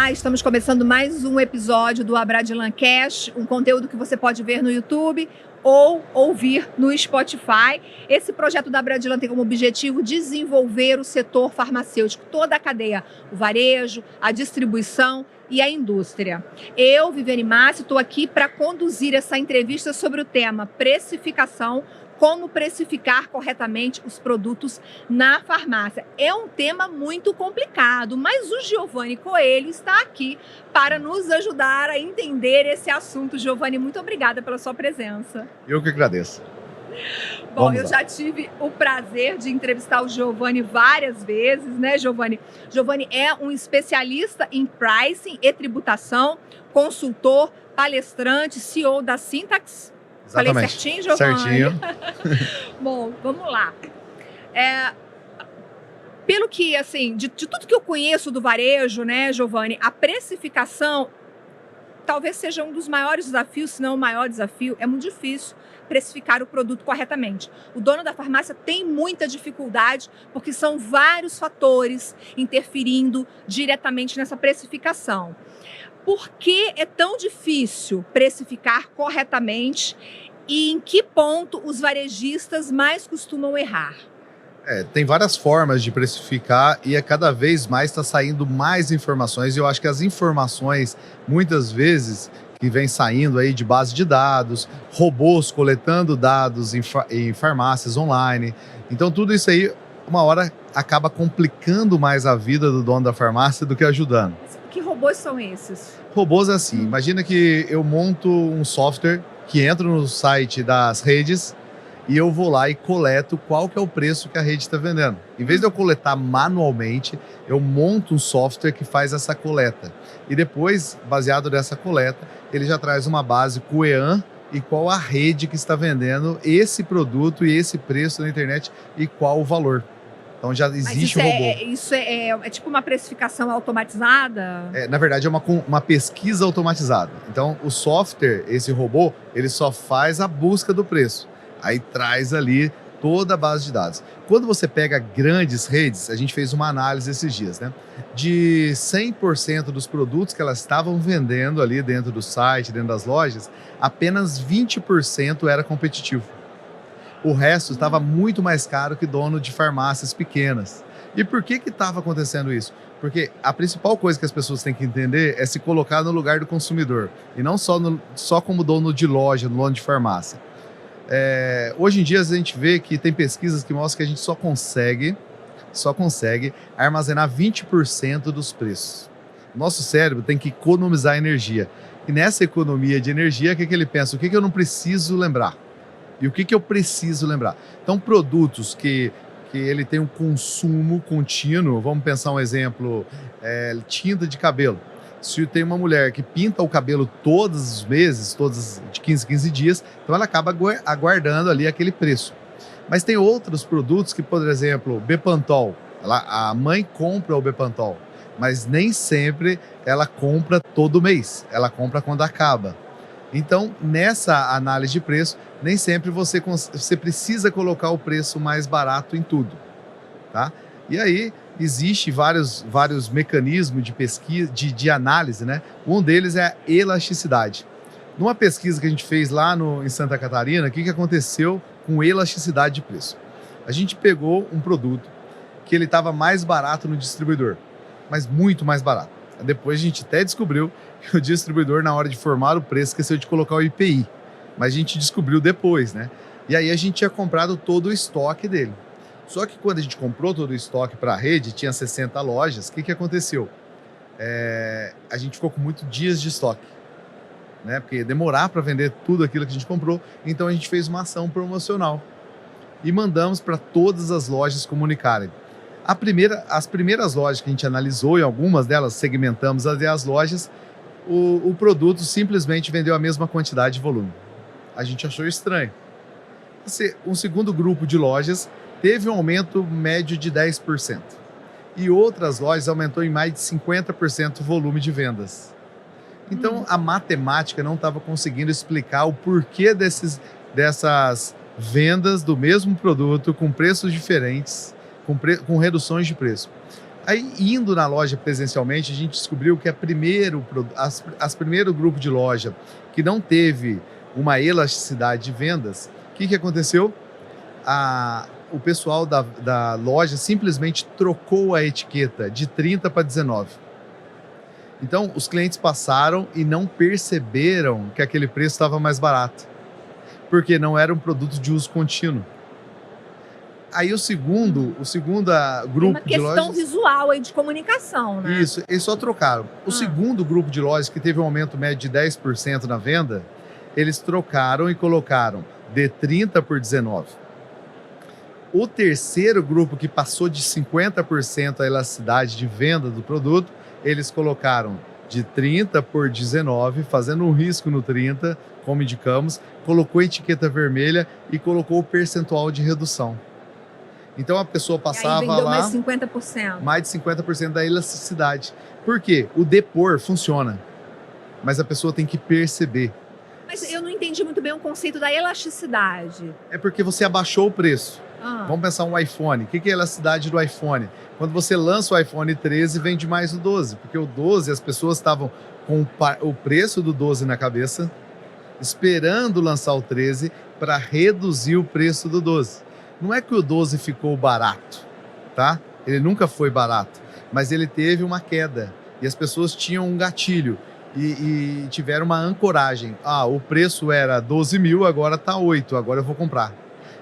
Olá, estamos começando mais um episódio do Abradilan Cash, um conteúdo que você pode ver no YouTube ou ouvir no Spotify. Esse projeto da Abradilan tem como objetivo desenvolver o setor farmacêutico, toda a cadeia, o varejo, a distribuição e a indústria. Eu, Viviane Massi, estou aqui para conduzir essa entrevista sobre o tema precificação, como precificar corretamente os produtos na farmácia. É um tema muito complicado, mas o Giovanni Coelho está aqui para nos ajudar a entender esse assunto. Giovanni, muito obrigada pela sua presença. Eu que agradeço. Bom, eu já tive o prazer de entrevistar o Giovanni várias vezes, né, Giovanni? Giovanni é um especialista em pricing e tributação, consultor, palestrante, CEO da Syntax. Exatamente. Falei certinho, Giovanni? Certinho. Bom, vamos lá. Pelo que, assim, de tudo que eu conheço do varejo, né, Giovanni, a precificação talvez seja um dos maiores desafios, se não o maior desafio. É muito difícil precificar o produto corretamente. O dono da farmácia tem muita dificuldade porque são vários fatores interferindo diretamente nessa precificação. Por que é tão difícil precificar corretamente e em que ponto os varejistas mais costumam errar? Tem várias formas de precificar e cada vez mais está saindo mais informações. E eu acho que as informações, muitas vezes, que vem saindo aí de base de dados, robôs coletando dados em farmácias online. Então tudo isso aí, uma hora, acaba complicando mais a vida do dono da farmácia do que ajudando. Que robôs são esses? Robôs assim, imagina que eu monto um software que entra no site das redes e eu vou lá e coleto qual que é o preço que a rede está vendendo. Em vez de eu coletar manualmente, eu monto um software que faz essa coleta. E depois, baseado nessa coleta, ele já traz uma base com o EAN e qual a rede que está vendendo esse produto e esse preço na internet e qual o valor. Então já existe o robô. Isso é tipo uma precificação automatizada? Na verdade, é uma pesquisa automatizada. Então, o software, esse robô, ele só faz a busca do preço. Aí traz ali toda a base de dados. Quando você pega grandes redes, a gente fez uma análise esses dias, né? De 100% dos produtos que elas estavam vendendo ali dentro do site, dentro das lojas, apenas 20% era competitivo. O resto estava muito mais caro que dono de farmácias pequenas. E por que estava acontecendo isso? Porque a principal coisa que as pessoas têm que entender é se colocar no lugar do consumidor. E não só como dono de loja, dono de farmácia. Hoje em dia a gente vê que tem pesquisas que mostram que a gente só consegue armazenar 20% dos preços. Nosso cérebro tem que economizar energia. E nessa economia de energia, o que ele pensa? O que eu não preciso lembrar? E o que eu preciso lembrar? Então, produtos que ele tem um consumo contínuo, vamos pensar um exemplo, tinta de cabelo. Se tem uma mulher que pinta o cabelo todos os meses, todos de 15 dias, então ela acaba aguardando ali aquele preço. Mas tem outros produtos que, por exemplo, Bepantol. A mãe compra o Bepantol, mas nem sempre ela compra todo mês, ela compra quando acaba. Então, nessa análise de preço, nem sempre você precisa colocar o preço mais barato em tudo, tá? E aí, existe vários mecanismos de pesquisa, de análise, né? Um deles é a elasticidade. Numa pesquisa que a gente fez lá em Santa Catarina, o que aconteceu com elasticidade de preço? A gente pegou um produto que ele estava mais barato no distribuidor, mas muito mais barato. Depois a gente até descobriu que o distribuidor, na hora de formar o preço, esqueceu de colocar o IPI. Mas a gente descobriu depois, né? E aí a gente tinha comprado todo o estoque dele. Só que quando a gente comprou todo o estoque para a rede, tinha 60 lojas, o que aconteceu? A gente ficou com muitos dias de estoque, né? Porque ia demorar para vender tudo aquilo que a gente comprou. Então a gente fez uma ação promocional e mandamos para todas as lojas comunicarem. As primeiras lojas que a gente analisou, e algumas delas segmentamos as lojas, o produto simplesmente vendeu a mesma quantidade de volume. A gente achou estranho. Um segundo grupo de lojas teve um aumento médio de 10%. E outras lojas aumentou em mais de 50% o volume de vendas. Então, a matemática não estava conseguindo explicar o porquê dessas vendas do mesmo produto com preços diferentes, com reduções de preço. Aí, indo na loja presencialmente, a gente descobriu que as primeiro grupo de loja que não teve uma elasticidade de vendas, o que aconteceu? O pessoal da loja simplesmente trocou a etiqueta de 30 para 19. Então, os clientes passaram e não perceberam que aquele preço estava mais barato, porque não era um produto de uso contínuo. Aí o segundo grupo de lojas... Tem uma questão visual aí de comunicação, né? Isso, eles só trocaram. O segundo grupo de lojas, que teve um aumento médio de 10% na venda, eles trocaram e colocaram de 30 por 19. O terceiro grupo, que passou de 50% a elasticidade de venda do produto, eles colocaram de 30 por 19, fazendo um risco no 30, como indicamos, colocou a etiqueta vermelha e colocou o percentual de redução. Então a pessoa passava aí vendeu lá... mais 50%. Mais de 50% da elasticidade. Por quê? O depor funciona, mas a pessoa tem que perceber. Mas eu não entendi muito bem o conceito da elasticidade. É porque você abaixou o preço. Vamos pensar um iPhone. O que é a elasticidade do iPhone? Quando você lança o iPhone 13, vende mais o 12. Porque o 12, as pessoas estavam com o preço do 12 na cabeça, esperando lançar o 13 para reduzir o preço do 12. Não é que o 12 ficou barato, tá? Ele nunca foi barato, mas ele teve uma queda. E as pessoas tinham um gatilho e tiveram uma ancoragem. O preço era 12 mil, agora está 8, agora eu vou comprar.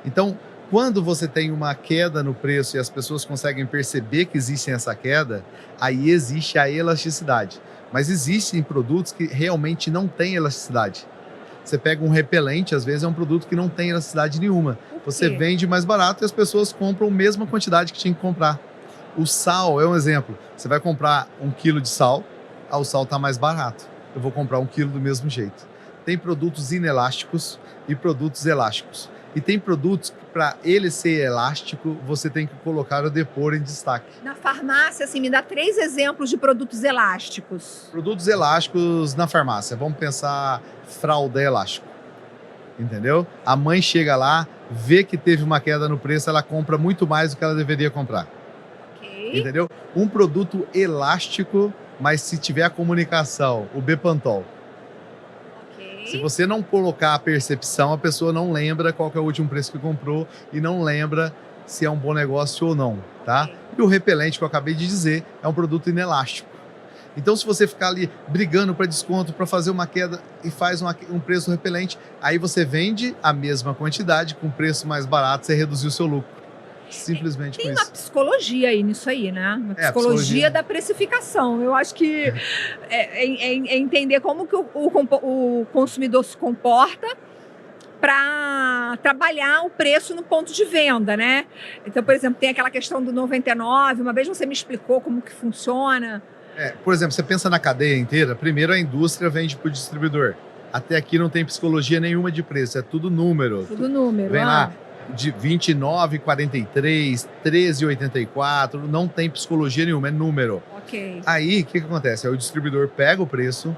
Então, quando você tem uma queda no preço e as pessoas conseguem perceber que existe essa queda, aí existe a elasticidade. Mas existem produtos que realmente não têm elasticidade. Você pega um repelente, às vezes é um produto que não tem elasticidade nenhuma. Você vende mais barato e as pessoas compram a mesma quantidade que tinha que comprar. O sal é um exemplo. Você vai comprar 1 quilo de sal, o sal está mais barato. Eu vou comprar 1 quilo do mesmo jeito. Tem produtos inelásticos e produtos elásticos. E tem produtos que, para ele ser elástico, você tem que colocar o depor em destaque. Na farmácia, assim, me dá 3 exemplos de produtos elásticos. Produtos elásticos na farmácia. Vamos pensar fralda elástico. Entendeu? A mãe chega lá, vê que teve uma queda no preço, ela compra muito mais do que ela deveria comprar. Ok. Entendeu? Um produto elástico, mas se tiver a comunicação, o Bepantol. Se você não colocar a percepção, a pessoa não lembra qual que é o último preço que comprou e não lembra se é um bom negócio ou não, tá? E o repelente que eu acabei de dizer é um produto inelástico. Então, se você ficar ali brigando para desconto, para fazer uma queda e faz um preço repelente, aí você vende a mesma quantidade com preço mais barato, você reduziu o seu lucro. Simplesmente tem com uma isso. psicologia aí nisso aí, né? Uma psicologia da precificação. Eu acho que é entender como que o consumidor se comporta para trabalhar o preço no ponto de venda, né? Então, por exemplo, tem aquela questão do 99. Uma vez você me explicou como que funciona. Por exemplo, você pensa na cadeia inteira, primeiro a indústria vende para o distribuidor. Até aqui não tem psicologia nenhuma de preço, é tudo número. Tudo número. Vem lá, de 29,43, 13,84, não tem psicologia nenhuma, é número. Ok. Aí, o que acontece? Aí o distribuidor pega o preço,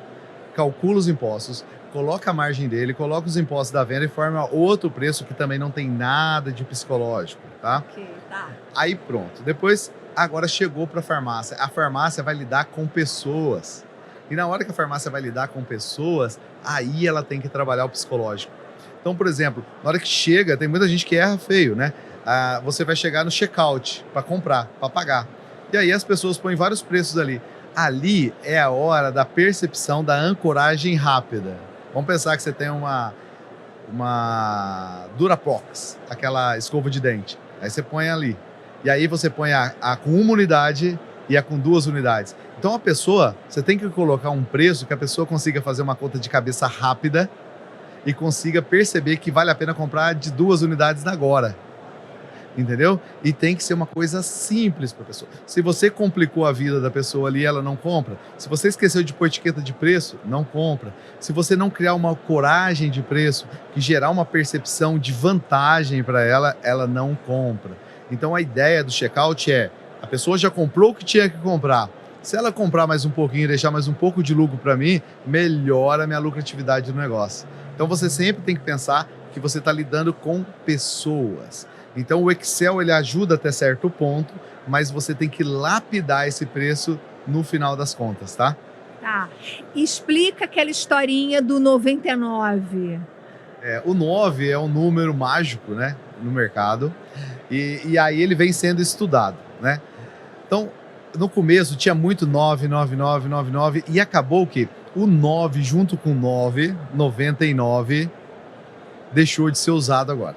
calcula os impostos, coloca a margem dele, coloca os impostos da venda e forma outro preço que também não tem nada de psicológico, tá? Ok, tá. Aí pronto. Depois, agora chegou para a farmácia. A farmácia vai lidar com pessoas. E na hora que a farmácia vai lidar com pessoas, aí ela tem que trabalhar o psicológico. Então, por exemplo, na hora que chega, tem muita gente que erra feio, né? Você vai chegar no checkout para comprar, para pagar. E aí as pessoas põem vários preços ali. Ali é a hora da percepção da ancoragem rápida. Vamos pensar que você tem uma Duraprox, aquela escova de dente. Aí você põe ali. E aí você põe a com 1 unidade e a com 2 unidades. Então a pessoa, você tem que colocar um preço que a pessoa consiga fazer uma conta de cabeça rápida e consiga perceber que vale a pena comprar de 2 unidades agora. Entendeu? E tem que ser uma coisa simples para a pessoa. Se você complicou a vida da pessoa ali, ela não compra. Se você esqueceu de pôr etiqueta de preço, não compra. Se você não criar uma coragem de preço, que gerar uma percepção de vantagem para ela, ela não compra. Então a ideia do checkout é, a pessoa já comprou o que tinha que comprar. Se ela comprar mais um pouquinho e deixar mais um pouco de lucro para mim, melhora a minha lucratividade do negócio. Então você sempre tem que pensar que você está lidando com pessoas. Então o Excel ele ajuda até certo ponto, mas você tem que lapidar esse preço no final das contas, tá? Tá. Explica aquela historinha do 99. O 9 é um número mágico, né, no mercado, e aí ele vem sendo estudado, né? Então, no começo tinha muito 9, 9, 9, 9, 9, e acabou que o 9 junto com 9, 99, deixou de ser usado agora.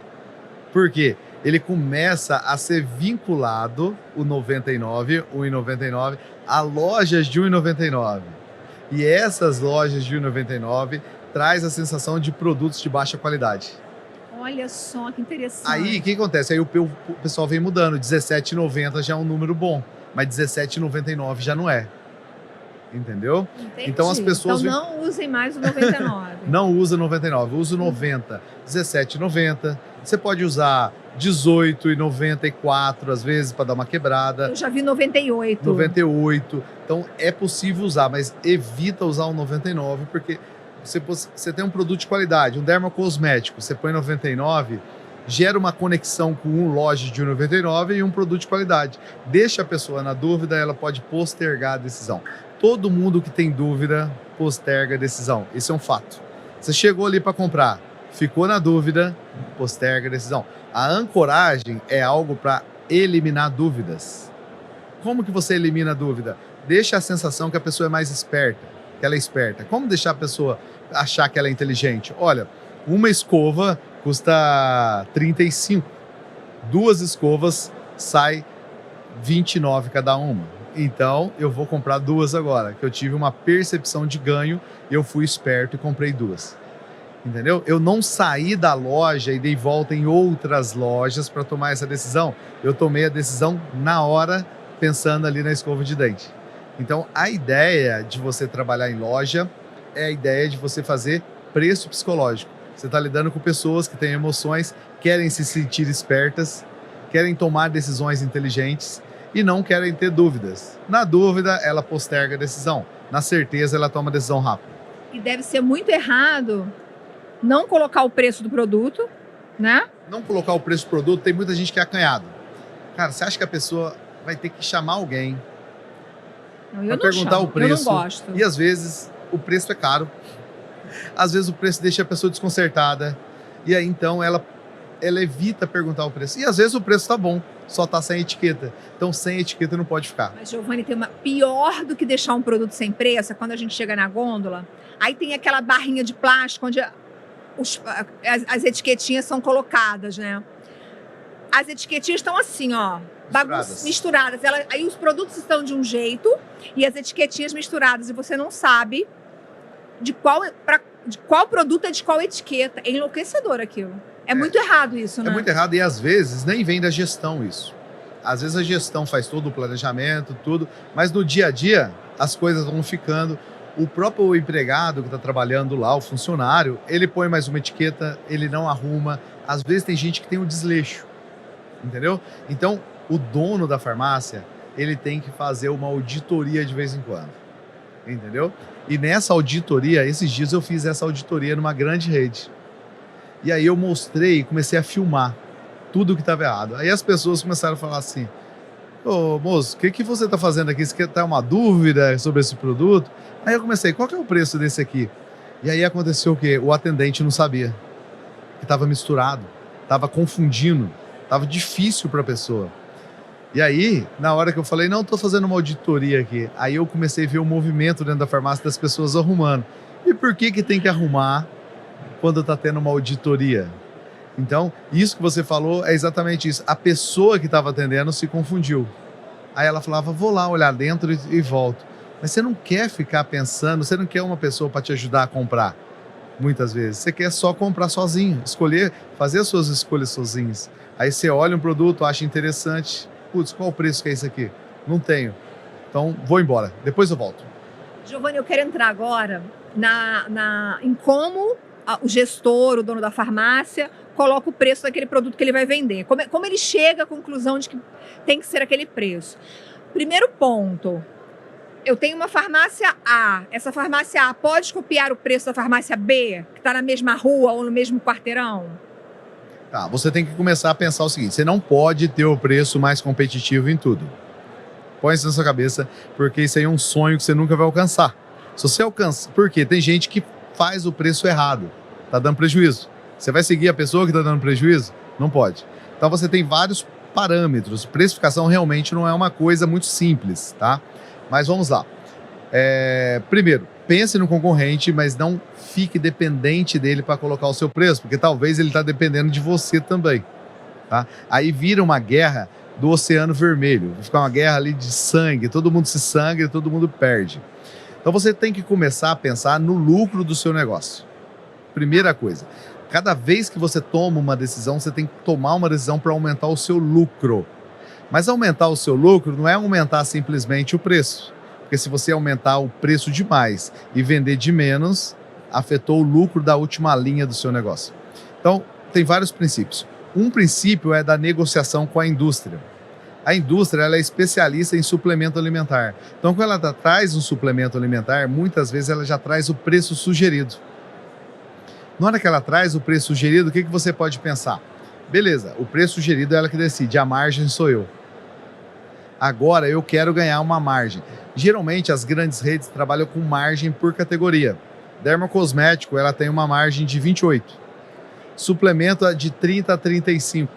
Por quê? Ele começa a ser vinculado, o 99, 1,99, a lojas de 1,99. E essas lojas de 1,99 traz a sensação de produtos de baixa qualidade. Olha só que interessante. Aí, o que acontece? Aí o pessoal vem mudando. 17,90 já é um número bom, mas 17,99 já não é. Entendeu? Entendi. Então as pessoas... Então não usem mais o 99. Não usa 99, usa o 90, 17,90. Você pode usar 18,94 às vezes para dar uma quebrada. Eu já vi 98. 98. Então é possível usar, mas evita usar o 99 porque você tem um produto de qualidade, um dermocosmético, você põe 99, gera uma conexão com um loja de 1,99 e um produto de qualidade. Deixa a pessoa na dúvida, ela pode postergar a decisão. Todo mundo que tem dúvida posterga a decisão. Isso é um fato. Você chegou ali para comprar, ficou na dúvida, posterga a decisão. A ancoragem é algo para eliminar dúvidas. Como que você elimina a dúvida? Deixa a sensação que a pessoa é mais esperta, que ela é esperta. Como deixar a pessoa achar que ela é inteligente? Olha, uma escova custa 35. 2 escovas sai 29 cada uma. Então, eu vou comprar 2 agora, que eu tive uma percepção de ganho e eu fui esperto e comprei 2. Entendeu? Eu não saí da loja e dei volta em outras lojas para tomar essa decisão. Eu tomei a decisão na hora, pensando ali na escova de dente. Então, a ideia de você trabalhar em loja é a ideia de você fazer preço psicológico. Você está lidando com pessoas que têm emoções, querem se sentir espertas, querem tomar decisões inteligentes e não querem ter dúvidas. Na dúvida, ela posterga a decisão. Na certeza, ela toma a decisão rápida. E deve ser muito errado não colocar o preço do produto, né? Não colocar o preço do produto, tem muita gente que é acanhado. Cara, você acha que a pessoa vai ter que chamar alguém para perguntar o preço? Eu não gosto. E às vezes o preço é caro. Às vezes o preço deixa a pessoa desconcertada. E aí então ela evita perguntar o preço. E às vezes o preço tá bom, só tá sem etiqueta. Então sem etiqueta não pode ficar. Mas Giovanni, tem uma pior do que deixar um produto sem preço, é quando a gente chega na gôndola, aí tem aquela barrinha de plástico onde as etiquetinhas são colocadas, né? As etiquetinhas estão assim, ó, misturadas. Aí os produtos estão de um jeito e as etiquetinhas misturadas e você não sabe de qual produto é de qual etiqueta. É enlouquecedor aquilo. É muito errado isso, né? É muito errado e às vezes nem vem da gestão isso. Às vezes a gestão faz todo o planejamento, tudo, mas no dia a dia as coisas vão ficando. O próprio empregado que está trabalhando lá, o funcionário, ele põe mais uma etiqueta, ele não arruma. Às vezes tem gente que tem um desleixo, entendeu? Então, o dono da farmácia, ele tem que fazer uma auditoria de vez em quando, entendeu? E nessa auditoria, esses dias eu fiz essa auditoria numa grande rede. E aí eu mostrei, comecei a filmar tudo que estava errado. Aí as pessoas começaram a falar assim: ô moço, o que você está fazendo aqui? Você quer ter uma dúvida sobre esse produto? Aí eu comecei, qual que é o preço desse aqui? E aí aconteceu o quê? O atendente não sabia. Que estava misturado, estava confundindo, estava difícil para a pessoa. E aí, na hora que eu falei, não, estou fazendo uma auditoria aqui. Aí eu comecei a ver o movimento dentro da farmácia das pessoas arrumando. E por que tem que arrumar quando está tendo uma auditoria? Então, isso que você falou é exatamente isso. A pessoa que estava atendendo se confundiu. Aí ela falava, vou lá olhar dentro e volto. Mas você não quer ficar pensando, você não quer uma pessoa para te ajudar a comprar, muitas vezes. Você quer só comprar sozinho, escolher, fazer as suas escolhas sozinhos. Aí você olha um produto, acha interessante. Putz, qual o preço que é isso aqui? Não tenho. Então, vou embora. Depois eu volto. Giovanni, eu quero entrar agora em como o gestor, o dono da farmácia, coloca o preço daquele produto que ele vai vender. Como ele chega à conclusão de que tem que ser aquele preço. Primeiro ponto, eu tenho uma farmácia A. Essa farmácia A pode copiar o preço da farmácia B, que está na mesma rua ou no mesmo quarteirão? Tá, você tem que começar a pensar o seguinte: você não pode ter o preço mais competitivo em tudo. Põe isso na sua cabeça, porque isso aí é um sonho que você nunca vai alcançar. Se você alcança, porque tem gente que faz o preço errado, tá dando prejuízo. Você vai seguir a pessoa que está dando prejuízo? Não pode. Então você tem vários parâmetros. Precificação realmente não é uma coisa muito simples, tá? Mas vamos lá. Primeiro, pense no concorrente, mas não fique dependente dele para colocar o seu preço, porque talvez ele está dependendo de você também, tá? Aí vira uma guerra do Oceano Vermelho. Vai ficar uma guerra ali de sangue, todo mundo se sangra e todo mundo perde. Então você tem que começar a pensar no lucro do seu negócio. Primeira coisa, cada vez que você toma uma decisão, você tem que tomar uma decisão para aumentar o seu lucro. Mas aumentar o seu lucro não é aumentar simplesmente o preço. Porque se você aumentar o preço demais e vender de menos, afetou o lucro da última linha do seu negócio. Então, tem vários princípios. Um princípio é da negociação com a indústria. A indústria ela é especialista em suplemento alimentar. Então, quando ela traz um suplemento alimentar, muitas vezes ela já traz o preço sugerido. Na hora que ela traz o preço sugerido, o que você pode pensar? Beleza, o preço sugerido é ela que decide, a margem sou eu. Agora eu quero ganhar uma margem. Geralmente as grandes redes trabalham com margem por categoria. Dermocosmético, ela tem uma margem de 28. Suplemento de 30 a 35,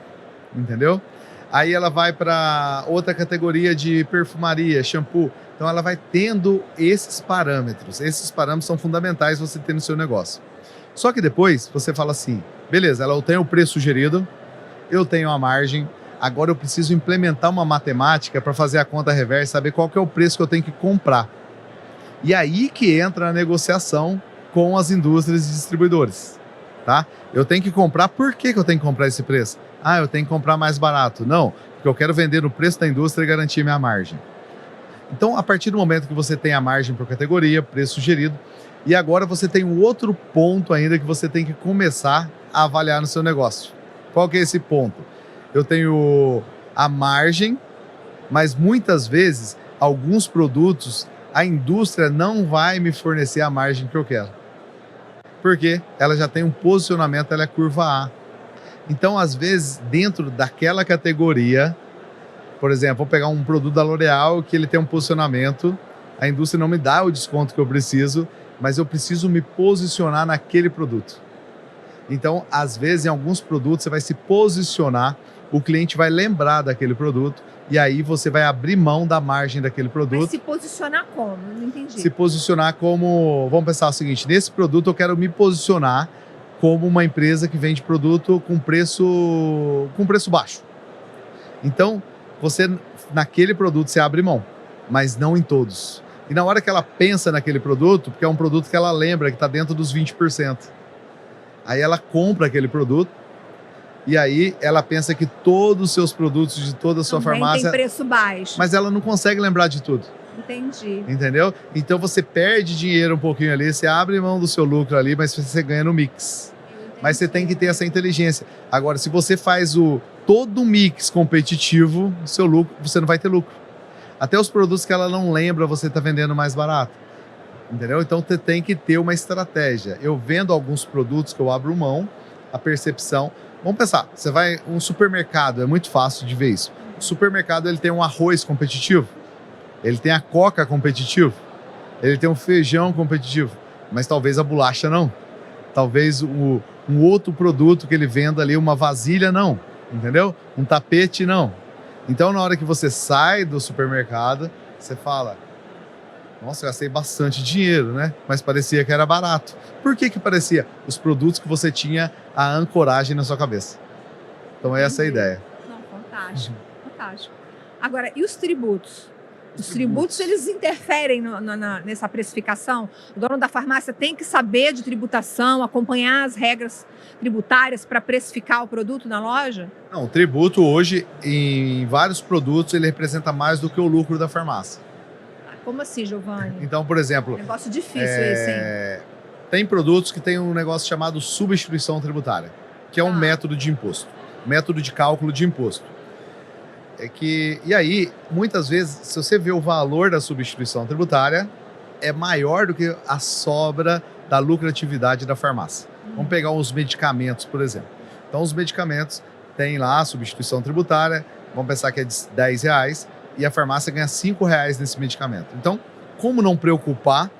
entendeu? Aí ela vai para outra categoria de perfumaria, shampoo. Então ela vai tendo esses parâmetros. Esses parâmetros são fundamentais você ter no seu negócio. Só que depois você fala assim, beleza, eu tenho o preço sugerido, eu tenho a margem, agora eu preciso implementar uma matemática para fazer a conta reversa, saber qual que é o preço que eu tenho que comprar. E aí que entra a negociação com as indústrias e distribuidores, tá? Eu tenho que comprar, por que eu tenho que comprar esse preço? Ah, eu tenho que comprar mais barato. Não, porque eu quero vender no preço da indústria e garantir minha margem. Então, a partir do momento que você tem a margem por categoria, preço sugerido, e agora você tem um outro ponto ainda que você tem que começar a avaliar no seu negócio. Qual que é esse ponto? Eu tenho a margem, mas muitas vezes, alguns produtos, a indústria não vai me fornecer a margem que eu quero. Porque ela já tem um posicionamento, ela é curva A. Então, às vezes, dentro daquela categoria, por exemplo, vou pegar um produto da L'Oréal que ele tem um posicionamento, a indústria não me dá o desconto que eu preciso, mas eu preciso me posicionar naquele produto. Então, às vezes, em alguns produtos, você vai se posicionar, o cliente vai lembrar daquele produto, e aí você vai abrir mão da margem daquele produto. Mas se posicionar como? Não entendi. Se posicionar como... Vamos pensar o seguinte, nesse produto eu quero me posicionar como uma empresa que vende produto com preço baixo. Então, você, naquele produto, você abre mão, mas não em todos. E na hora que ela pensa naquele produto, porque é um produto que ela lembra que está dentro dos 20%, aí ela compra aquele produto, e aí ela pensa que todos os seus produtos de toda a sua farmácia... tem preço baixo. Mas ela não consegue lembrar de tudo. Entendi. Entendeu? Então você perde dinheiro um pouquinho ali, você abre mão do seu lucro ali, mas você ganha no mix. Mas você tem que ter essa inteligência. Agora, se você faz todo o mix competitivo, seu lucro, você não vai ter lucro. Até os produtos que ela não lembra, você está vendendo mais barato. Entendeu? Então você tem que ter uma estratégia. Eu vendo alguns produtos que eu abro mão, a percepção. Vamos pensar, você vai um supermercado, é muito fácil de ver isso. O supermercado ele tem um arroz competitivo, ele tem a coca competitivo, ele tem um feijão competitivo, mas talvez a bolacha não. Talvez um outro produto que ele venda ali, uma vasilha não, entendeu? Um tapete não. Então na hora que você sai do supermercado, você fala, nossa, eu gastei bastante dinheiro, né? Mas parecia que era barato. Por que parecia? Os produtos que você tinha a ancoragem na sua cabeça. Então essa é a ideia. Não, fantástico, fantástico. Agora, e os tributos? Os tributos, eles interferem nessa precificação? O dono da farmácia tem que saber de tributação, acompanhar as regras tributárias para precificar o produto na loja? Não, o tributo hoje, em vários produtos, ele representa mais do que o lucro da farmácia. Como assim, Giovanni? Então, por exemplo... Negócio difícil esse, hein? Tem produtos que tem um negócio chamado substituição tributária, que é um método de imposto, método de cálculo de imposto. E aí, muitas vezes, se você vê o valor da substituição tributária, é maior do que a sobra da lucratividade da farmácia. Vamos pegar os medicamentos, por exemplo. Então, os medicamentos têm lá a substituição tributária, vamos pensar que é de R$10, e a farmácia ganha R$5 nesse medicamento. Então, como não preocupar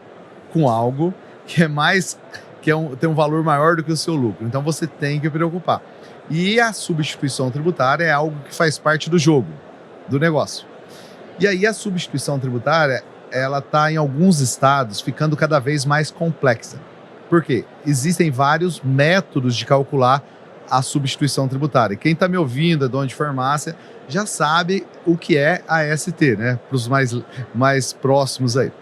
com algo que tem um valor maior do que o seu lucro? Então, você tem que preocupar. E a substituição tributária é algo que faz parte do jogo, do negócio. E aí, a substituição tributária, ela está em alguns estados ficando cada vez mais complexa. Por quê? Existem vários métodos de calcular a substituição tributária. Quem está me ouvindo, é dono de farmácia, já sabe o que é a AST, né? Para os mais próximos aí.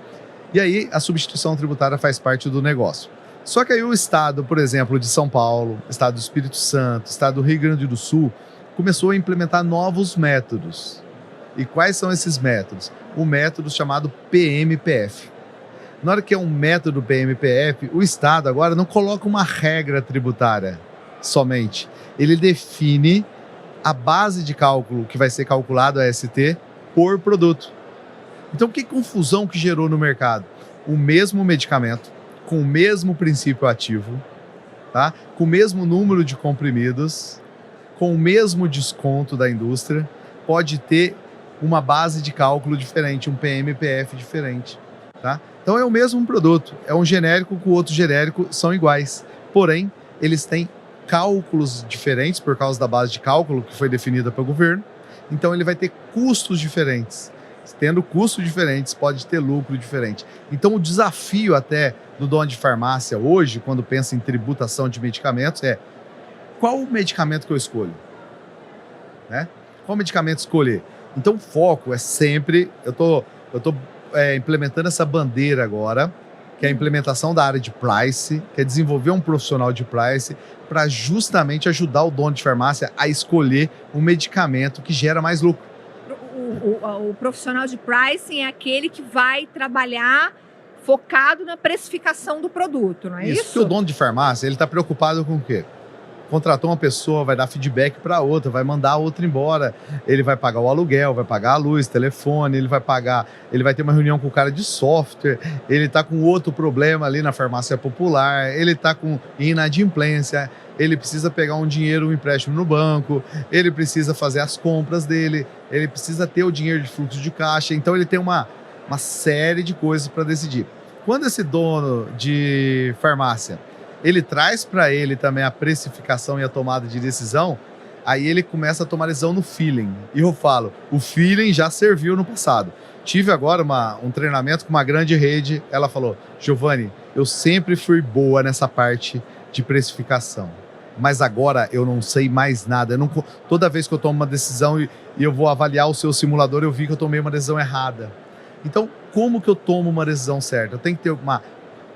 E aí, a substituição tributária faz parte do negócio. Só que aí o estado, por exemplo, de São Paulo, estado do Espírito Santo, estado do Rio Grande do Sul, começou a implementar novos métodos. E quais são esses métodos? O método chamado PMPF. Na hora que é um método PMPF, o Estado agora não coloca uma regra tributária somente. Ele define a base de cálculo que vai ser calculado a AST por produto. Então, que confusão que gerou no mercado? O mesmo medicamento, com o mesmo princípio ativo, tá? Com o mesmo número de comprimidos, com o mesmo desconto da indústria, pode ter uma base de cálculo diferente, um PMPF diferente, tá? Então é o mesmo produto, é um genérico com o outro genérico, são iguais, porém eles têm cálculos diferentes por causa da base de cálculo que foi definida pelo governo, então ele vai ter custos diferentes. Tendo custos diferentes, pode ter lucro diferente. Então o desafio até do dono de farmácia hoje, quando pensa em tributação de medicamentos, é qual o medicamento que eu escolho? Né? Qual medicamento escolher? Então o foco é sempre, eu tô implementando essa bandeira agora, que é a implementação da área de price, que é desenvolver um profissional de price para justamente ajudar o dono de farmácia a escolher um medicamento que gera mais lucro. O profissional de pricing é aquele que vai trabalhar focado na precificação do produto, não é isso? Porque o dono de farmácia, ele está preocupado com o quê? Contratou uma pessoa, vai dar feedback para outra, vai mandar a outra embora, ele vai pagar o aluguel, vai pagar a luz, telefone, ele vai ter uma reunião com o cara de software, ele está com outro problema ali na farmácia popular, ele está com inadimplência, ele precisa pegar um dinheiro, um empréstimo no banco, ele precisa fazer as compras dele, ele precisa ter o dinheiro de fluxo de caixa, então ele tem uma série de coisas para decidir. Quando esse dono de farmácia ele traz para ele também a precificação e a tomada de decisão, aí ele começa a tomar decisão no feeling. E eu falo, o feeling já serviu no passado. Tive agora um treinamento com uma grande rede, ela falou, Giovanni, eu sempre fui boa nessa parte de precificação, mas agora eu não sei mais nada. Toda vez que eu tomo uma decisão e eu vou avaliar o seu simulador, eu vi que eu tomei uma decisão errada. Então, como que eu tomo uma decisão certa? Eu tenho que ter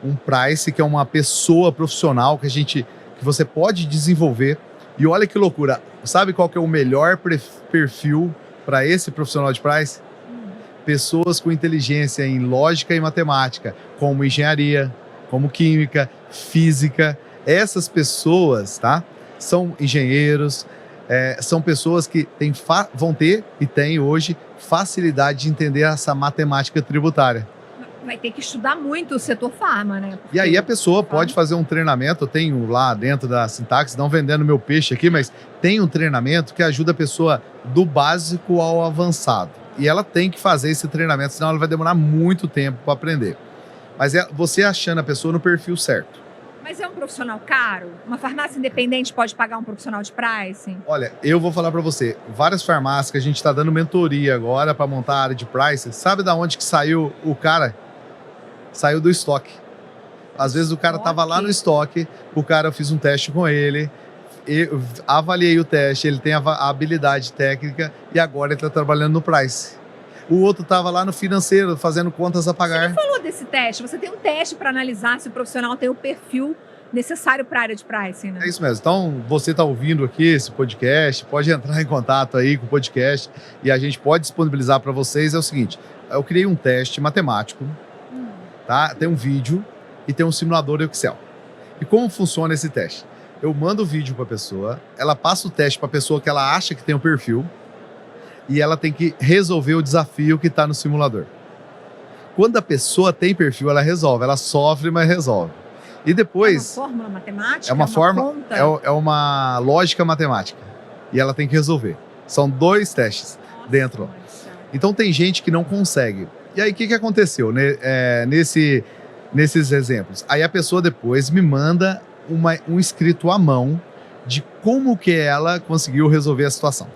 um price, que é uma pessoa profissional que você pode desenvolver. E olha que loucura, sabe qual que é o melhor perfil para esse profissional de price? Pessoas com inteligência em lógica e matemática, como engenharia, como química, física. Essas pessoas, tá? São engenheiros, são pessoas que vão ter e têm hoje facilidade de entender essa matemática tributária. Vai ter que estudar muito o setor farma, né? E aí a pessoa pode fazer um treinamento, eu tenho lá dentro da Sintaxe, não vendendo meu peixe aqui, mas tem um treinamento que ajuda a pessoa do básico ao avançado. E ela tem que fazer esse treinamento, senão ela vai demorar muito tempo para aprender. Mas é você achando a pessoa no perfil certo. Mas é um profissional caro? Uma farmácia independente pode pagar um profissional de pricing? Olha, eu vou falar para você, várias farmácias que a gente está dando mentoria agora para montar a área de pricing, sabe da onde que saiu o cara? Saiu do estoque. Às vezes o cara estava lá no estoque, eu fiz um teste com ele, eu avaliei o teste, ele tem a habilidade técnica e agora ele está trabalhando no price. O outro estava lá no financeiro, fazendo contas a pagar. Você falou desse teste, você tem um teste para analisar se o profissional tem o perfil necessário para a área de pricing, né? É isso mesmo. Então, você está ouvindo aqui esse podcast, pode entrar em contato aí com o podcast e a gente pode disponibilizar para vocês. É o seguinte, eu criei um teste matemático, tá? Tem um vídeo e tem um simulador Excel. E como funciona esse teste? Eu mando o vídeo para a pessoa, ela passa o teste para a pessoa que ela acha que tem o perfil e ela tem que resolver o desafio que está no simulador. Quando a pessoa tem perfil, ela resolve, ela sofre, mas resolve. E depois... É uma fórmula matemática? É uma fórmula, conta? é uma lógica matemática. E ela tem que resolver. São 2 testes dentro. Nossa. Então tem gente que não consegue. E aí o que aconteceu nesses exemplos? Aí a pessoa depois me manda um escrito à mão de como que ela conseguiu resolver a situação.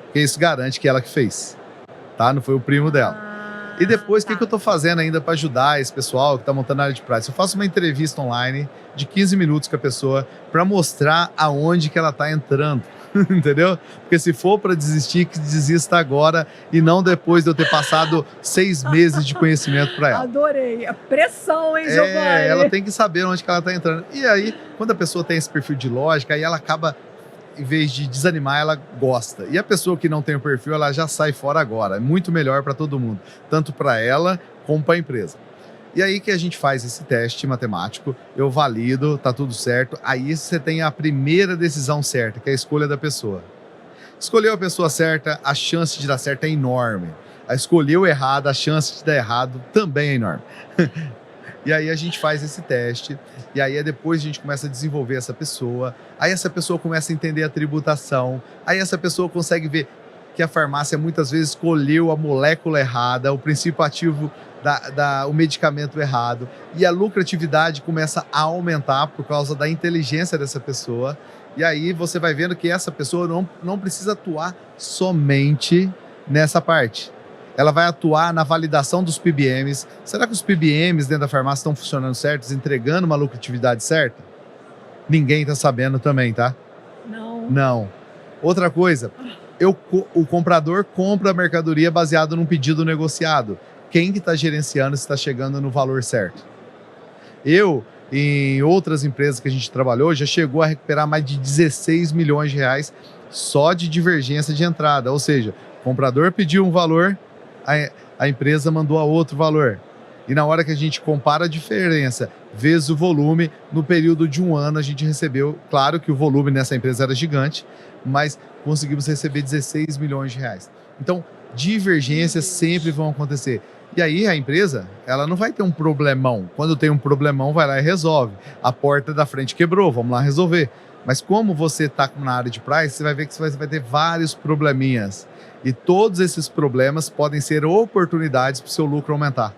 Porque isso garante que ela que fez. Tá? Não foi o primo dela. E depois, o que eu estou fazendo ainda para ajudar esse pessoal que está montando a área de price? Eu faço uma entrevista online de 15 minutos com a pessoa para mostrar aonde que ela está entrando, entendeu? Porque se for para desistir, que desista agora e não depois de eu ter passado 6 meses de conhecimento para ela. Adorei. A pressão, hein, Giovanni? Ela tem que saber onde que ela está entrando. E aí, quando a pessoa tem esse perfil de lógica, aí ela acaba... Em vez de desanimar, ela gosta. E a pessoa que não tem o perfil, ela já sai fora agora. É muito melhor para todo mundo. Tanto para ela, como para a empresa. E aí que a gente faz esse teste matemático, eu valido, tá tudo certo. Aí você tem a primeira decisão certa, que é a escolha da pessoa. Escolheu a pessoa certa, a chance de dar certo é enorme. A escolheu errado, a chance de dar errado também é enorme. E aí a gente faz esse teste, e aí depois a gente começa a desenvolver essa pessoa, aí essa pessoa começa a entender a tributação, aí essa pessoa consegue ver que a farmácia muitas vezes escolheu a molécula errada, o princípio ativo, o medicamento errado, e a lucratividade começa a aumentar por causa da inteligência dessa pessoa, e aí você vai vendo que essa pessoa não precisa atuar somente nessa parte. Ela vai atuar na validação dos PBMs. Será que os PBMs dentro da farmácia estão funcionando certos, entregando uma lucratividade certa? Ninguém está sabendo também, tá? Não. Outra coisa, o comprador compra a mercadoria baseado num pedido negociado. Quem que está gerenciando se está chegando no valor certo? Em outras empresas que a gente trabalhou, já chegou a recuperar mais de 16 milhões de reais só de divergência de entrada. Ou seja, o comprador pediu um valor, a empresa mandou a outro valor. E na hora que a gente compara a diferença vezes o volume, no período de 1 ano a gente recebeu, claro que o volume nessa empresa era gigante, mas conseguimos receber 16 milhões de reais. Então, divergências sempre vão acontecer. E aí a empresa, ela não vai ter um problemão. Quando tem um problemão, vai lá e resolve. A porta da frente quebrou, vamos lá resolver. Mas como você está na área de price, você vai ver que você vai ter vários probleminhas. E todos esses problemas podem ser oportunidades para o seu lucro aumentar.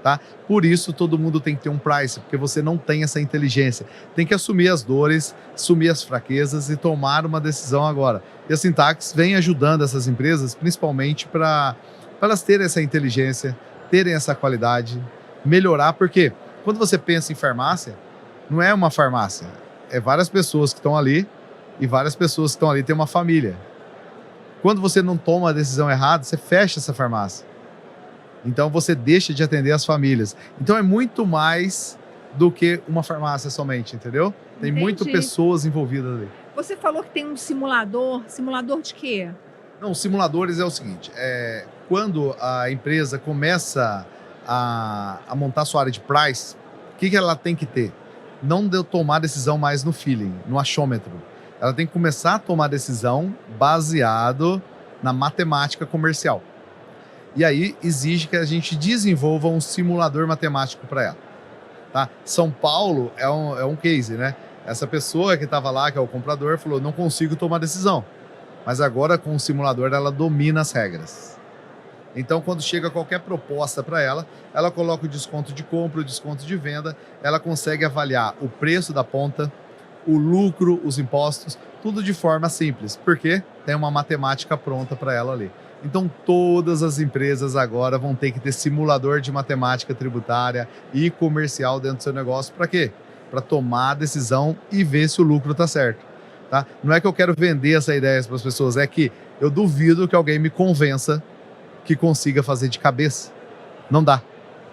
Tá? Por isso, todo mundo tem que ter um price, porque você não tem essa inteligência. Tem que assumir as dores, assumir as fraquezas e tomar uma decisão agora. E a Sintax vem ajudando essas empresas, principalmente para elas terem essa inteligência, terem essa qualidade, melhorar, porque quando você pensa em farmácia, não é uma farmácia, é várias pessoas que estão ali, e várias pessoas que estão ali têm uma família. Quando você não toma a decisão errada, você fecha essa farmácia. Então você deixa de atender as famílias. Então é muito mais do que uma farmácia somente, entendeu? Tem muitas pessoas envolvidas ali. Você falou que tem um simulador. Simulador de quê? Não, os simuladores é o seguinte, quando a empresa começa a montar sua área de price, o que ela tem que ter? Não de tomar decisão mais no feeling, no achômetro. Ela tem que começar a tomar decisão baseado na matemática comercial. E aí exige que a gente desenvolva um simulador matemático para ela. Tá? São Paulo é um case, né? Essa pessoa que estava lá, que é o comprador, falou, não consigo tomar decisão. Mas agora com o simulador ela domina as regras. Então quando chega qualquer proposta para ela, ela coloca o desconto de compra, o desconto de venda, ela consegue avaliar o preço da ponta, o lucro, os impostos, tudo de forma simples, porque tem uma matemática pronta para ela ali. Então todas as empresas agora vão ter que ter simulador de matemática tributária e comercial dentro do seu negócio. Para quê? Para tomar a decisão e ver se o lucro está certo. Tá? Não é que eu quero vender essa ideia para as pessoas, é que eu duvido que alguém me convença que consiga fazer de cabeça. Não dá,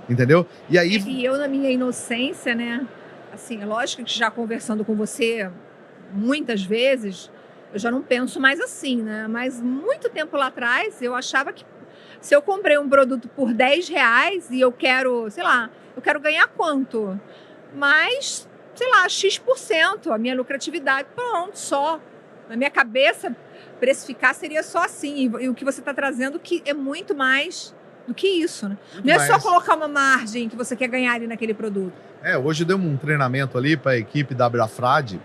entendeu? E aí... E eu, na minha inocência, né? Assim, é lógico que já conversando com você muitas vezes, eu já não penso mais assim, né? Mas muito tempo lá atrás, eu achava que se eu comprei um produto por R$10 e eu quero, sei lá, eu quero ganhar quanto? Mas, sei lá, X%, a minha lucratividade, pronto, só. Na minha cabeça, precificar seria só assim. E o que você está trazendo que é muito mais do que isso, né? Muito Não é só mais. colocar uma margem que você quer ganhar ali naquele produto. Hoje eu dei um treinamento ali para a equipe da Abrafrade,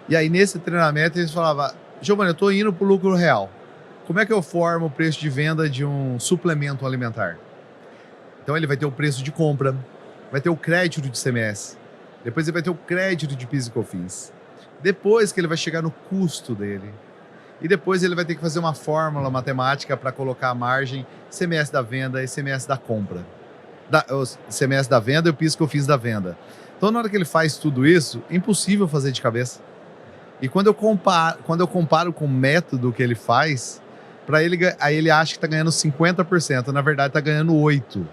e aí nesse treinamento eles falavam, Giovanni, eu estou indo para o lucro real. Como é que eu formo o preço de venda de um suplemento alimentar? Então ele vai ter o preço de compra, vai ter o crédito de ICMS, depois ele vai ter o crédito de PIS e COFINS, depois que ele vai chegar no custo dele, e depois ele vai ter que fazer uma fórmula matemática para colocar a margem ICMS da venda e ICMS da compra. O ICMS da venda e o PIS e COFINS da venda. Então na hora que ele faz tudo isso, é impossível fazer de cabeça. E quando eu comparo com o método que ele faz, para ele, aí ele acha que está ganhando 50%, na verdade está ganhando 8%.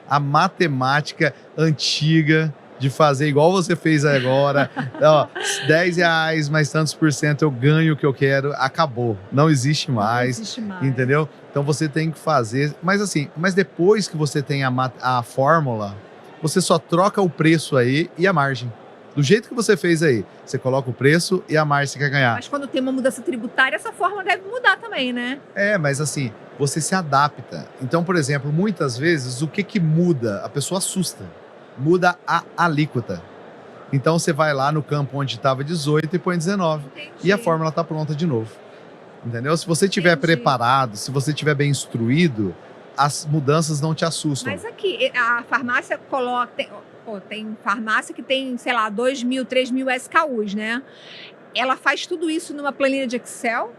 A matemática antiga de fazer igual você fez agora, ó, R$10 mais tantos por cento eu ganho o que eu quero, acabou, não existe mais, Não existe mais. entendeu? Então você tem que fazer, mas depois que você tem a fórmula, você só troca o preço aí e a margem. Do jeito que você fez aí, você coloca o preço e a margem que você quer ganhar. Mas quando tem uma mudança tributária, essa forma deve mudar também, né? Mas assim, você se adapta. Então, por exemplo, muitas vezes, o que muda? A pessoa assusta. Muda a alíquota. Então, você vai lá no campo onde estava 18 e põe 19. Entendi. E a fórmula está pronta de novo. Entendeu? Se você estiver Entendi. preparado, se você estiver bem instruído, as mudanças não te assustam. Mas aqui, a farmácia coloca... Tem farmácia que tem, sei lá, 2.000, 3.000 SKUs, né? Ela faz tudo isso numa planilha de Excel?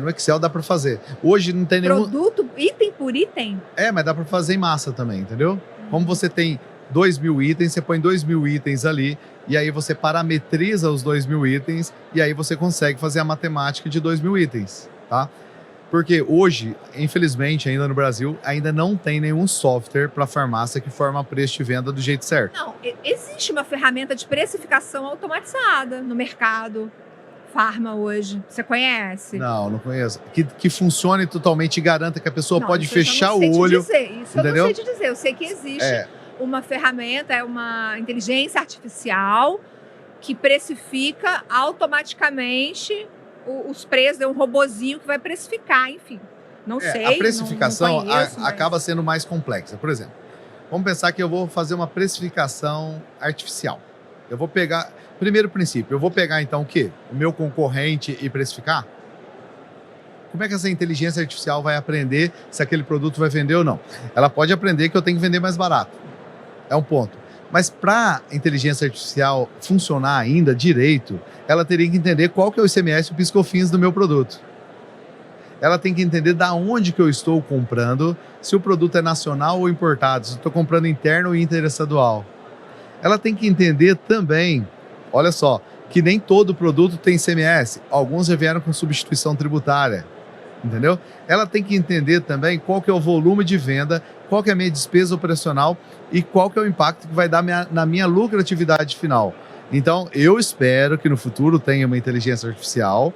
No Excel dá para fazer. Hoje não tem nenhum... Produto, item por item? Mas dá para fazer em massa também, entendeu? Como você tem 2.000 itens, você põe 2.000 itens ali, e aí você parametriza os 2.000 itens, e aí você consegue fazer a matemática de 2.000 itens, tá? Porque hoje, infelizmente, ainda no Brasil, ainda não tem nenhum software para farmácia que forma preço de venda do jeito certo. Não, existe uma ferramenta de precificação automatizada no mercado farma hoje. Você conhece? Não conheço. Que funcione totalmente e garanta que a pessoa Não, pode isso eu fechar não sei o te olho. dizer. Isso entendeu? eu não sei te dizer. Eu sei que existe uma ferramenta, é uma inteligência artificial que precifica automaticamente os preços, é um robozinho que vai precificar, enfim. Não sei. A precificação não conheço, mas... acaba sendo mais complexa. Por exemplo, vamos pensar que eu vou fazer uma precificação artificial. Eu vou pegar... Primeiro princípio, eu vou pegar então o quê? O meu concorrente e precificar? Como é que essa inteligência artificial vai aprender se aquele produto vai vender ou não? Ela pode aprender que eu tenho que vender mais barato. É um ponto. Mas para a inteligência artificial funcionar ainda direito, ela teria que entender qual que é o ICMS e o PIS e COFINS do meu produto. Ela tem que entender da onde que eu estou comprando, se o produto é nacional ou importado, se eu estou comprando interno ou interestadual. Ela tem que entender também, olha só, que nem todo produto tem ICMS. Alguns já vieram com substituição tributária. Entendeu? Ela tem que entender também qual que é o volume de venda, qual que é a minha despesa operacional e qual que é o impacto que vai dar na minha lucratividade final. Então, eu espero que no futuro tenha uma inteligência artificial,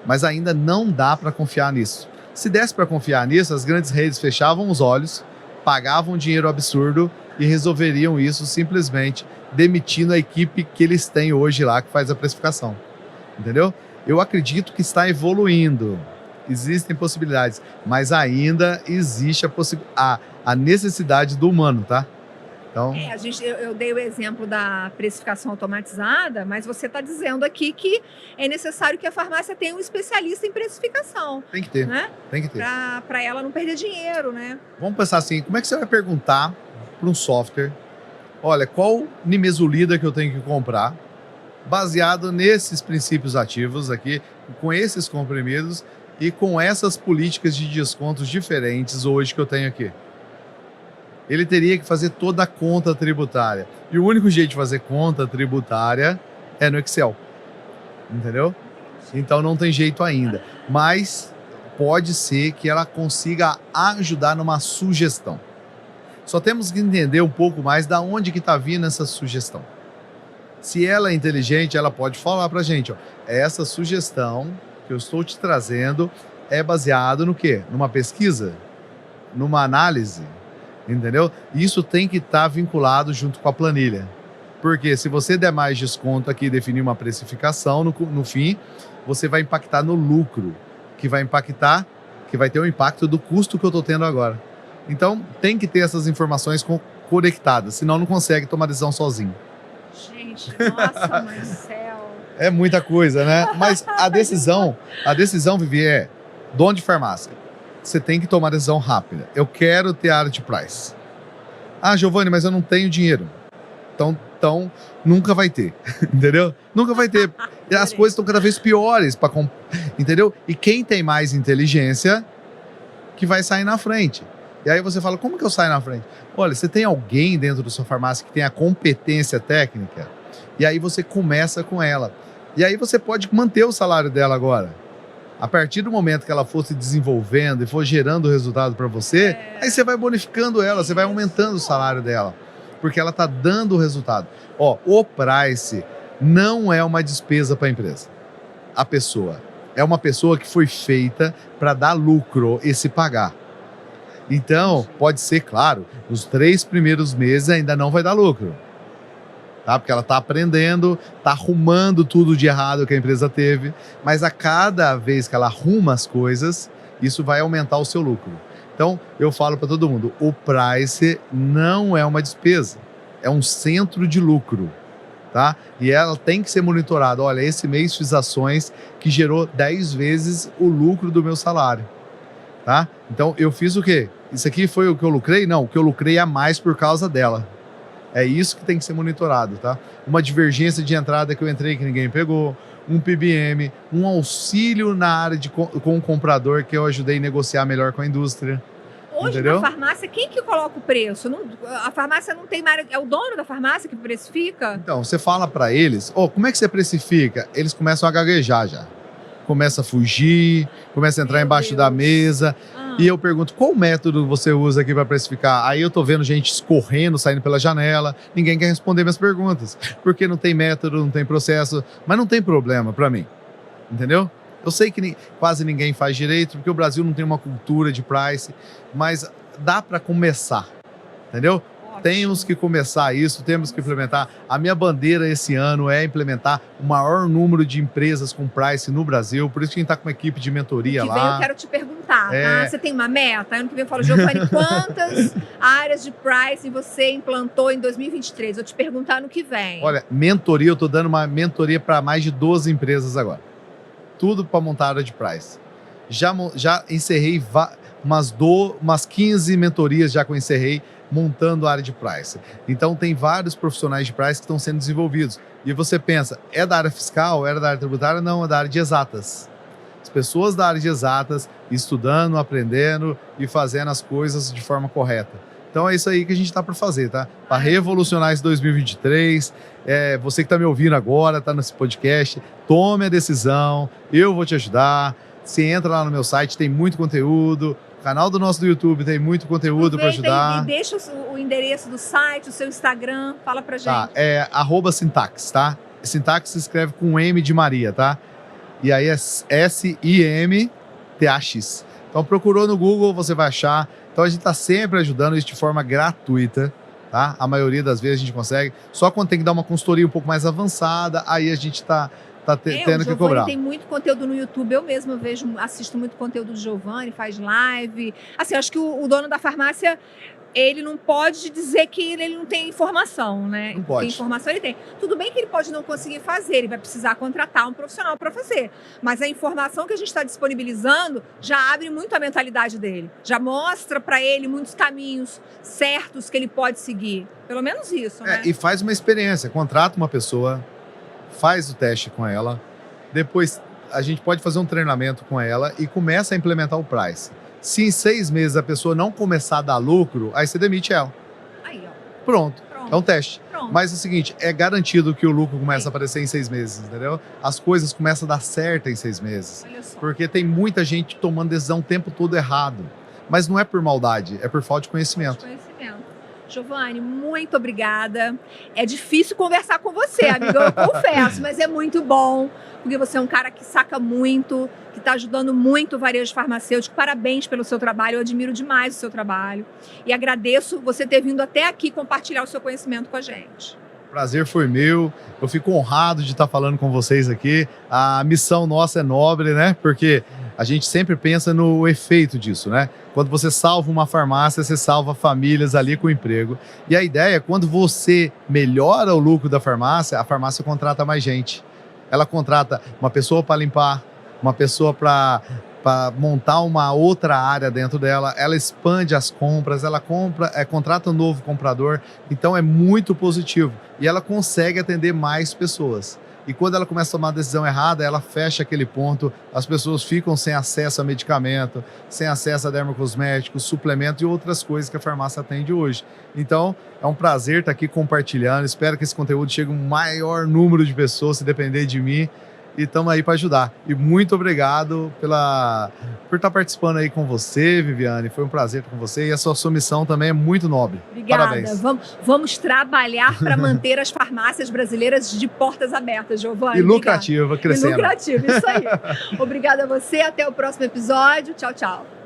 mas ainda não dá para confiar nisso. Se desse para confiar nisso, as grandes redes fechavam os olhos, pagavam um dinheiro absurdo e resolveriam isso simplesmente demitindo a equipe que eles têm hoje lá que faz a precificação. Entendeu? Eu acredito que está evoluindo. Existem possibilidades, mas ainda existe a necessidade do humano, tá? Então... eu dei o exemplo da precificação automatizada, mas você está dizendo aqui que é necessário que a farmácia tenha um especialista em precificação. Tem que ter, né? Tem que ter. Para ela não perder dinheiro, né? Vamos pensar assim, como é que você vai perguntar para um software, olha, qual nimesulida que eu tenho que comprar, baseado nesses princípios ativos aqui, com esses comprimidos, e com essas políticas de descontos diferentes hoje que eu tenho aqui. Ele teria que fazer toda a conta tributária. E o único jeito de fazer conta tributária é no Excel. Entendeu? Então não tem jeito ainda. Mas pode ser que ela consiga ajudar numa sugestão. Só temos que entender um pouco mais da onde que está vindo essa sugestão. Se ela é inteligente, ela pode falar para a gente, ó, essa sugestão que eu estou te trazendo é baseado no quê? Numa pesquisa? Numa análise? Entendeu? Isso tem que estar vinculado junto com a planilha. Porque se você der mais desconto aqui e definir uma precificação, no fim, você vai impactar no lucro, que vai impactar que vai ter o impacto do custo que eu estou tendo agora. Então, tem que ter essas informações conectadas, senão não consegue tomar decisão sozinho. Gente, nossa, mãe do céu. É muita coisa, né? Mas a decisão, Vivi, é dono de farmácia. Você tem que tomar decisão rápida. Eu quero ter área de price. Ah, Giovanni, mas eu não tenho dinheiro. Então nunca vai ter, entendeu? Nunca vai ter. E as coisas estão cada vez piores, entendeu? E quem tem mais inteligência que vai sair na frente. E aí você fala, como que eu saio na frente? Olha, você tem alguém dentro da sua farmácia que tem a competência técnica? E aí você começa com ela. E aí você pode manter o salário dela agora. A partir do momento que ela for se desenvolvendo e for gerando resultado para você, aí você vai bonificando ela, você vai aumentando o salário dela, porque ela está dando o resultado. Ó, o price não é uma despesa para a empresa. A pessoa é uma pessoa que foi feita para dar lucro e se pagar. Então, pode ser, claro, nos 3 primeiros meses ainda não vai dar lucro. Tá? Porque ela está aprendendo, está arrumando tudo de errado que a empresa teve, mas a cada vez que ela arruma as coisas, isso vai aumentar o seu lucro. Então, eu falo para todo mundo, o price não é uma despesa, é um centro de lucro, tá? E ela tem que ser monitorada. Olha, esse mês fiz ações que gerou 10 vezes o lucro do meu salário, tá? Então, eu fiz o quê? Isso aqui foi o que eu lucrei? Não, o que eu lucrei a mais por causa dela. É isso que tem que ser monitorado, tá? Uma divergência de entrada que eu entrei que ninguém pegou, um PBM, um auxílio na área com o comprador que eu ajudei a negociar melhor com a indústria. Hoje, entendeu? na farmácia, quem que coloca o preço? A farmácia não tem mais... É o dono da farmácia que precifica? Então, você fala para eles, como é que você precifica? Eles começam a gaguejar já. Começa a fugir, começa a entrar embaixo da mesa. E eu pergunto, qual método você usa aqui para precificar? Aí eu tô vendo gente escorrendo, saindo pela janela. Ninguém quer responder minhas perguntas. Porque não tem método, não tem processo. Mas não tem problema para mim. Entendeu? Eu sei que quase ninguém faz direito, porque o Brasil não tem uma cultura de price. Mas dá para começar. Entendeu? Temos que começar isso, temos que implementar. A minha bandeira esse ano é implementar o maior número de empresas com price no Brasil. Por isso que a gente está com uma equipe de mentoria lá. Vem, eu quero te perguntar, tá? Você tem uma meta? Ano que vem eu falo, Giovanni, quantas áreas de price você implantou em 2023? Eu te perguntar no que vem. Olha, mentoria, eu estou dando uma mentoria para mais de 12 empresas agora. Tudo para montar área de price. Já encerrei umas 15 mentorias já que eu encerrei, montando a área de price. Então tem vários profissionais de price que estão sendo desenvolvidos. E você pensa, é da área fiscal, é da área tributária? Não, é da área de exatas. As pessoas da área de exatas estudando, aprendendo e fazendo as coisas de forma correta. Então é isso aí que a gente está para fazer, tá? Para revolucionar esse 2023. Você que está me ouvindo agora, está nesse podcast, tome a decisão, eu vou te ajudar. Você entra lá no meu site, tem muito conteúdo. O canal do nosso YouTube tem muito conteúdo para ajudar. E deixa o endereço do site, o seu Instagram, fala pra gente. Tá, é @Sintax, tá? Sintax se escreve com M de Maria, tá? E aí é SIMTAX. Então procurou no Google, você vai achar. Então a gente está sempre ajudando isso de forma gratuita, tá? A maioria das vezes a gente consegue. Só quando tem que dar uma consultoria um pouco mais avançada, aí a gente está tendo que cobrar. Tem muito conteúdo no YouTube, eu mesma assisto muito conteúdo do Giovanni, faz live. Assim, acho que o dono da farmácia, ele não pode dizer que ele não tem informação, né? Não pode. Tem informação, ele tem. Tudo bem que ele pode não conseguir fazer, ele vai precisar contratar um profissional para fazer. Mas a informação que a gente está disponibilizando já abre muito a mentalidade dele. Já mostra para ele muitos caminhos certos que ele pode seguir. Pelo menos isso, né? E faz uma experiência, contrata uma pessoa, faz o teste com ela, depois a gente pode fazer um treinamento com ela e começa a implementar o price. Se em 6 meses a pessoa não começar a dar lucro, aí você demite ela. Aí, ó. Pronto. É um teste. Pronto. Mas é o seguinte, é garantido que o lucro começa a aparecer em 6 meses, entendeu? As coisas começam a dar certo em 6 meses. Olha só. Porque tem muita gente tomando decisão o tempo todo errado. Mas não é por maldade, é por falta de conhecimento. Giovanni, muito obrigada. É difícil conversar com você, amiga, eu confesso, mas é muito bom, porque você é um cara que saca muito, que está ajudando muito o varejo farmacêutico. Parabéns pelo seu trabalho, eu admiro demais o seu trabalho. E agradeço você ter vindo até aqui compartilhar o seu conhecimento com a gente. Prazer foi meu, eu fico honrado de estar falando com vocês aqui. A missão nossa é nobre, né? Porque a gente sempre pensa no efeito disso, né? Quando você salva uma farmácia, você salva famílias ali com emprego. E a ideia é quando você melhora o lucro da farmácia, a farmácia contrata mais gente. Ela contrata uma pessoa para limpar, uma pessoa para montar uma outra área dentro dela, ela expande as compras, ela contrata um novo comprador, então é muito positivo. E ela consegue atender mais pessoas. E quando ela começa a tomar a decisão errada, ela fecha aquele ponto, as pessoas ficam sem acesso a medicamento, sem acesso a dermocosméticos, suplemento e outras coisas que a farmácia atende hoje. Então, é um prazer estar aqui compartilhando, espero que esse conteúdo chegue a um maior número de pessoas, se depender de mim, e estamos aí para ajudar. E muito obrigado por estar participando aí com você, Viviane, foi um prazer estar com você, e a sua missão também é muito nobre. Obrigada. Parabéns. Vamos trabalhar para manter as farmácias brasileiras de portas abertas, Giovanni. E lucrativa, crescendo. E lucrativa, isso aí. Obrigada a você, até o próximo episódio. Tchau, tchau.